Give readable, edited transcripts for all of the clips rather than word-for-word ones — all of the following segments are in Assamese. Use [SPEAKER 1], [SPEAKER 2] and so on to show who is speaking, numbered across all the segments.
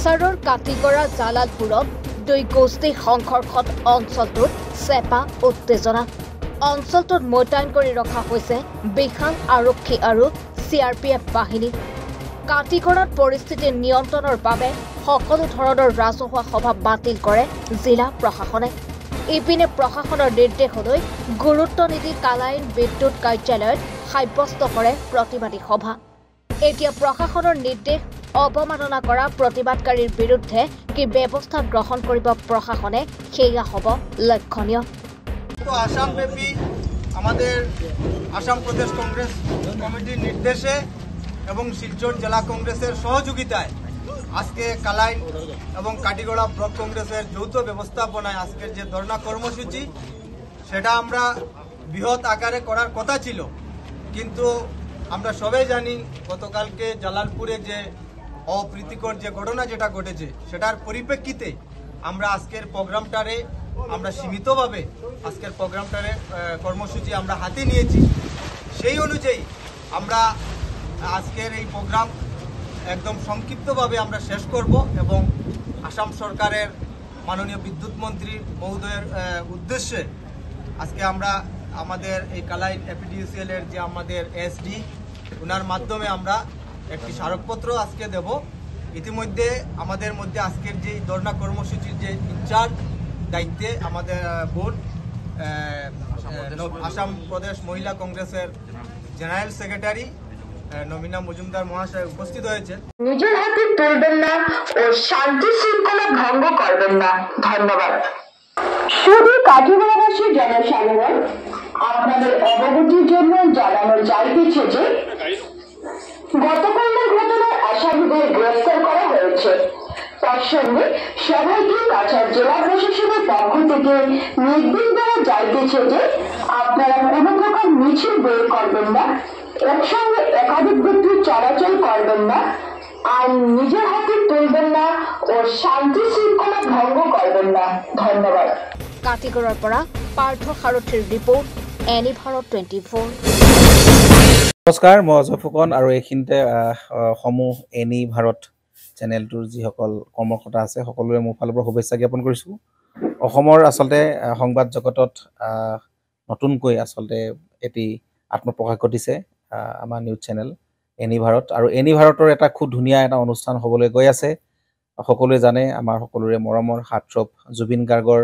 [SPEAKER 1] কাছাৰৰ কাটিগড়া জালালপুৰত দুই গোষ্ঠী সংঘৰ্ষত অঞ্চলটোত চেপা উত্তেজনা। অঞ্চলটোত মোতায়েন কৰি ৰখা হৈছে বিশাল আৰক্ষী আৰু CRPF বাহিনী। কাটিগড়াত পৰিস্থিতি নিয়ন্ত্ৰণৰ বাবে সকলো ধৰণৰ ৰাজহুৱা সভা বাতিল কৰে জিলা প্ৰশাসনে। ইপিনে প্ৰশাসনৰ নিৰ্দেশলৈ গুৰুত্ব নিদি কালাইন বিদ্যুৎ কাৰ্যালয়ত সাব্যস্ত কৰে প্ৰতিবাদী সভা। এতিয়া প্ৰশাসনৰ নিৰ্দেশ অৱমাননা কৰা প্ৰতিবাদকাৰীৰ বিৰুদ্ধে কি ব্যৱস্থা গ্ৰহণ কৰিব প্ৰশাসনে সেয়া হ'ব লক্ষণীয়।
[SPEAKER 2] আসামব্যাপী আমাদের আসাম প্রদেশ কংগ্রেস কমিটির নির্দেশে এবং শিলচর জেলা কংগ্রেসের সহযোগিতায় আজকে কালাইন এবং কাটিগড়া ব্লক কংগ্রেসের যৌথ ব্যবস্থাপনায় আজকের যে ধর্ণা কর্মসূচি সেটা আমরা বৃহৎ আকারে করার কথা ছিল, কিন্তু আমরা সবাই জানি গতকালকে জালালপুরে যে অপ্রীতিকর যে ঘটনা যেটা ঘটেছে সেটার পরিপ্রেক্ষিতে আমরা আজকের প্রোগ্রামটারে আমরা সীমিতভাবে আজকের প্রোগ্রামটারে কর্মসূচি আমরা হাতে নিয়েছি। সেই অনুযায়ী আমরা আজকের এই প্রোগ্রাম একদম সংক্ষিপ্তভাবে আমরা শেষ করব এবং আসাম সরকারের মাননীয় বিদ্যুৎ মন্ত্রী মহোদয়ের উদ্দেশ্যে আজকে আমরা আমাদের এই কালাইন APDCL এর যে আমাদের SD ওনার মাধ্যমে আমরা একটি স্মারকপত্র আজকে দেব। ইতিমধ্যে আমাদের মধ্যে আজকের যে ধর্ণা কর্মসূচির যে ইনচার্জ দায়িত্বে আমাদের বোর্ড আসাম প্রদেশ মহিলা কংগ্রেসের জেনারেল সেক্রেটারি নমিনা মজুমদার মহাশয় উপস্থিত হয়েছে।
[SPEAKER 3] নিজের হাতে তুলবেন না ও শান্তি শৃঙ্খলা ভঙ্গ করবেন না। ধন্যবাদ। শুধু কাটিগড়াবাসী জনসাধারণ আপনাদের অবগতির জন্য জানানো চাইতেছে যে গতকালের ঘটনায় আসামিদের গ্রেফতার করা হয়েছে। তার সঙ্গে সবাইকে কাছাড় জেলা প্রশাসনের পক্ষ থেকে নির্দেশ দেওয়া যাইতেছে যে আপনারা কোনো প্রকার মিছিল বের করবেন না, একসঙ্গে একাধিক ব্যক্তি চলাচল করবেন না, আর নিজের হাতে তুলবেন না ও শান্তি শৃঙ্খলা ভঙ্গ করবেন না। ধন্যবাদ।
[SPEAKER 1] কাটিগড়াৰ পৰা পাৰ্থ সাৰথীৰ ৰিপৰ্ট, এনি ভাৰত 24।
[SPEAKER 4] নমস্কাৰ, মই অজয় ফুকন আৰু এইখিনিতে সমূহ এনি ভাৰত চেনেলটোৰ যিসকল কৰ্মকৰ্তা আছে সকলোৰে মোৰ ফালৰ পৰা শুভেচ্ছা জ্ঞাপন কৰিছোঁ। অসমৰ আচলতে সংবাদ জগতত নতুনকৈ আচলতে এটি আত্মপ্ৰকাশ ঘটিছে আমাৰ নিউজ চেনেল এনি ভাৰত, আৰু এনি ভাৰতৰ এটা খুব ধুনীয়া এটা অনুষ্ঠান হ'বলৈ গৈ আছে। সকলোৱে জানে আমাৰ সকলোৰে মৰমৰ হাৰ্টথ্ৰব জুবিন গাৰ্গৰ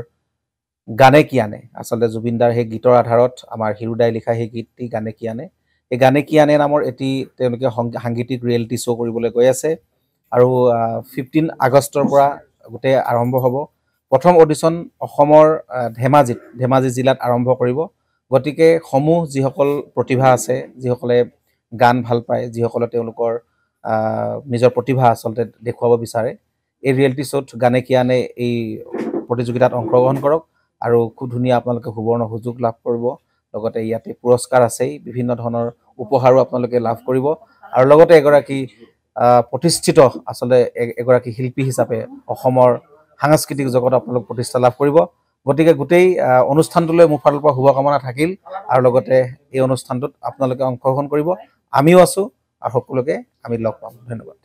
[SPEAKER 4] গানে কি আনে, আচলতে জুবিন দাৰ সেই গীতৰ আধাৰত আমাৰ হিৰুদাই লিখা সেই গীতটি গানে কি আনে, এই গানে কি আনে নামৰ এটি তেওঁলোকে সাংগীতিক ৰিয়েলিটি শ্ব' কৰিবলৈ গৈ আছে। আৰু 15 আগষ্টৰ পৰা গোটেই আৰম্ভ হ'ব। প্ৰথম অডিশ্যন অসমৰ ধেমাজি জিলাত আৰম্ভ কৰিব। গতিকে সমূহ যিসকল প্ৰতিভা আছে, যিসকলে গান ভাল পায়, যিসকলে তেওঁলোকৰ নিজৰ প্ৰতিভা আচলতে দেখুৱাব বিচাৰে, এই ৰিয়েলিটি শ্ব'ত গানে কি আনে এই প্ৰতিযোগিতাত অংশগ্ৰহণ কৰক আৰু খুব ধুনীয়া আপোনালোকে সুবৰ্ণ সুযোগ লাভ কৰিব। লগতে ইয়াতে পুৰস্কাৰ আছেই, বিভিন্ন ধৰণৰ উপহাৰো আপোনালোকে লাভ কৰিব, আৰু লগতে এগৰাকী প্ৰতিষ্ঠিত আচলতে এগৰাকী শিল্পী হিচাপে অসমৰ সাংস্কৃতিক জগতত আপোনালোক প্ৰতিষ্ঠা লাভ কৰিব। গতিকে গোটেই অনুষ্ঠানটোলৈ মোৰ ফালৰ পৰা শুভকামনা থাকিল, আৰু লগতে এই অনুষ্ঠানটোত আপোনালোকে অংশগ্ৰহণ কৰিব। আমিও আছোঁ আৰু সকলোকে আমি লগ পাম। ধন্যবাদ।